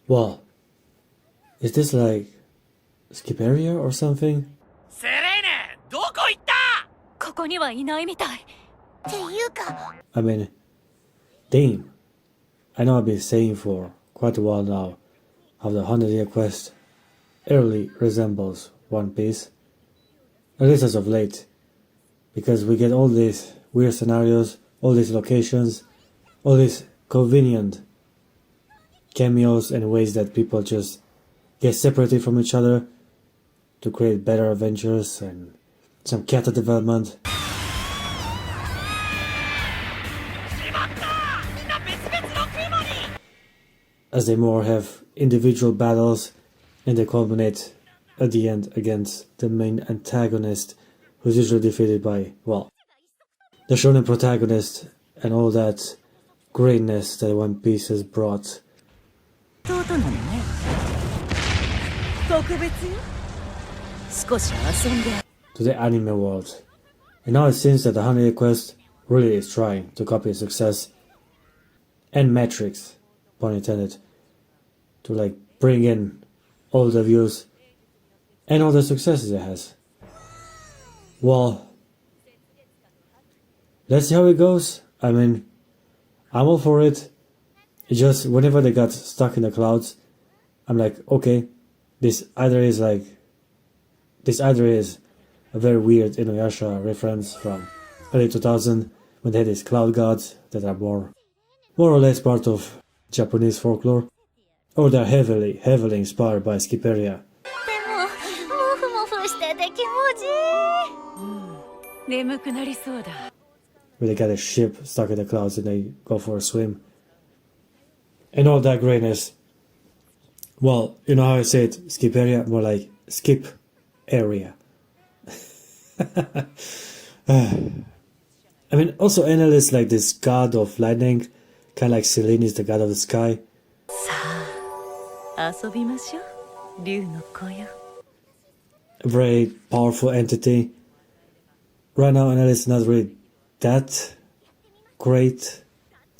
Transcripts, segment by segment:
Well, is this like Skypiea or something? セレーネ、どこ行った？ここにはいないみたい。っていうか、I mean, damn. I know I've been saying for quite a while now how the 100-year quest eerily resembles One Piece, at least as of late, because we get all these weird scenarios, all these locations, all these convenient cameos and ways that people just get separated from each other to create better adventures and some character development. As they more have individual battles and they culminate at the end against the main antagonist, who's usually defeated by, well, the shonen protagonist and all that greatness that One Piece has brought. 弟なのね。特別よ。少し遊んで。To the anime world. And now it seems that the 100-year quest really is trying to copy its success and metrics, pun intended, to like bring in all the views and all the successes it has. Well, let's see how it goes. I mean, I'm all for it. It's just whenever they got stuck in the clouds, I'm like, okay, this either is a very weird Inuyasha reference from early 2000 when they had these cloud gods that are more or less part of Japanese folklore, or they're heavily inspired by Skypiea. モフモフしてて気持ちいい。眠くなりそうだ。 Where they got a ship stuck in the clouds and they go for a swim. And all that greatness. Well, you know how I say it, Skypiea, more like skip area. I mean, also Enel is like this god of lightning, kind of like Selene is the god of the sky. さあ、遊びましょう。竜の子よ。 A very powerful entity. Right now, Enel is not really that great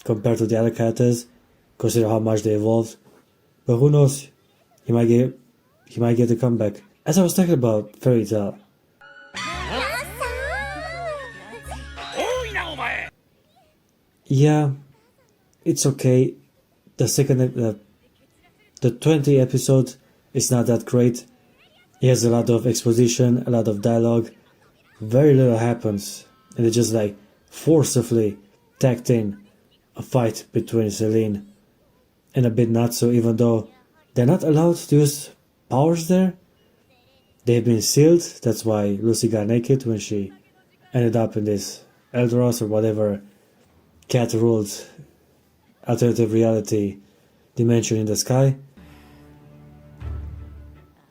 compared to the other characters, consider how much they evolved. But who knows? He might get a comeback. As I was talking about Fairy Tail. Yeah, it's okay. The 20 episode is not that great. It has a lot of exposition, a lot of dialogue. Very little happens, and they just like forcibly tacked in a fight between Selene and a bit Natsu, even though they're not allowed to use powers there. They've been sealed, that's why Lucy got naked when she ended up in this Eldoros or whatever cat-ruled alternative reality dimension in the sky.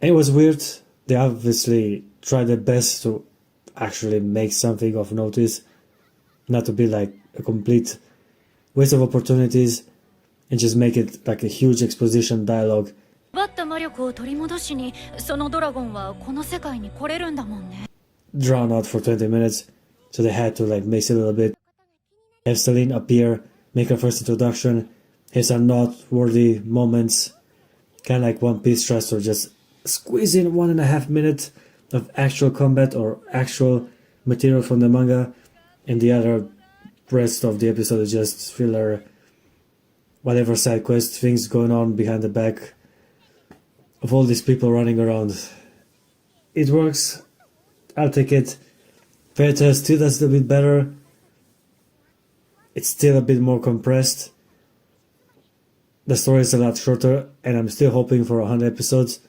And it was weird. They obviously tried their best to actually make something of notice, not to be like a complete waste of opportunities and just make it like a huge exposition dialogue. 奪った魔力を取り戻しに、そのドラゴンはこの世界に来れるんだもんね。 Drawn out for 20 minutes, so they had to like mix it a little bit. Have Selene appear, make her first introduction, have some noteworthy moments, kind of like One Piece tries to just squeeze in 1.5 minutes of actual combat or actual material from the manga, and the other rest of the episode is just filler, whatever side quest things going on behind the back of all these people running around. It works. I'll take it. Fairy Tail still does a bit better. It's still a bit more compressed. The story is a lot shorter, and I'm still hoping for 100 episodes.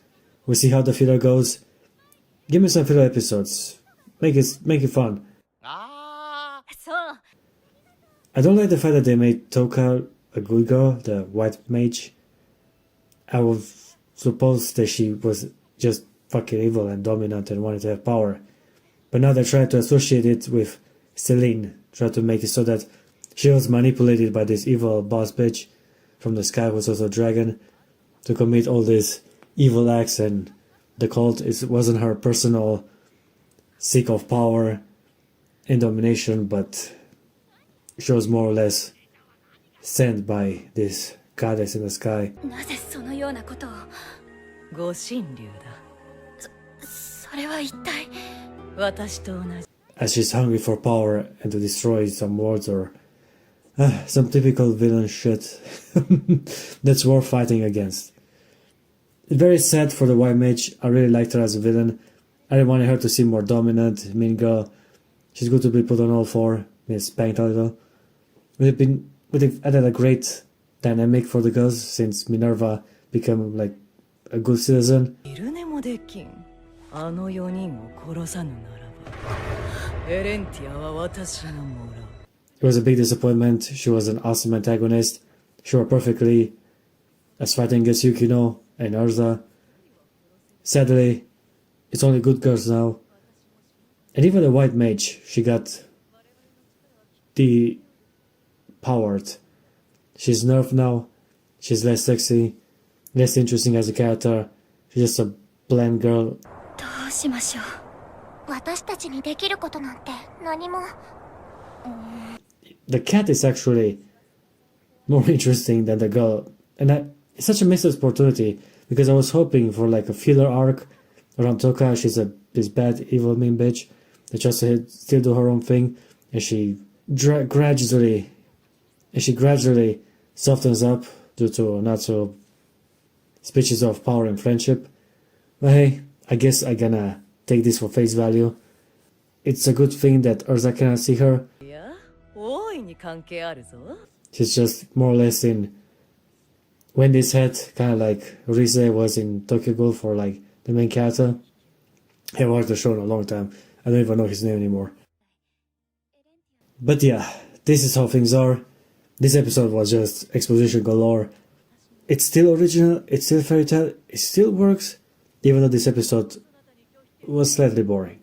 We'll see how the filler goes. Give me some filler episodes. Make it fun. そう。 I don't like the fact that they made Toka a good girl, the white mage. I would suppose that she was just fucking evil and dominant and wanted to have power. But now they're trying to associate it with Selene, try to make it so that she was manipulated by this evil boss bitch from the sky who's also a dragon to commit all these evil acts, and the cult wasn't her personal seek of power and domination, but she was more or less sent by this goddess in the sky. なぜそのようなことを。ご神竜だ。それは一体。私と同じ。 As she's hungry for power and to destroy some worlds or some typical villain shit that's worth fighting against. It's very sad for the White Mage. I really liked her as a villain. I wanted her to seem more dominant, mean girl. She's good to be put on all four, spanked a little. Would have added a great dynamic for the girls since Minerva became like a good citizen. いるねもできん。あの4人を殺さぬならば、エレンティアは私がもらう。 It was a big disappointment. She was an awesome antagonist. She worked perfectly as fighting against Yukino and Urza. Sadly, it's only good girls now. And even the White Mage, she got depowered. She's nerfed now. She's less sexy, less interesting as a character. She's just a bland girl. どうしましょう。私たちにできることなんて何も。The cat is actually more interesting than the girl. And it's such a missed opportunity because I was hoping for like a filler arc around Toka. She's this bad, evil, mean bitch that tries to still do her own thing, and she gradually softens up due to not so speeches of power and friendship. But hey, I guess I'm gonna take this for face value. It's a good thing that Urza cannot see her. いや、大いに関係あるぞ。 She's just more or less in Wendy's head, kind of like Rise was in Tokyo Ghoul for like the main character. I haven't watched the show in a long time. I don't even know his name anymore. But yeah, this is how things are. This episode was just exposition galore. It's still original, it's still fairy tale, it still works, even though this episode was slightly boring.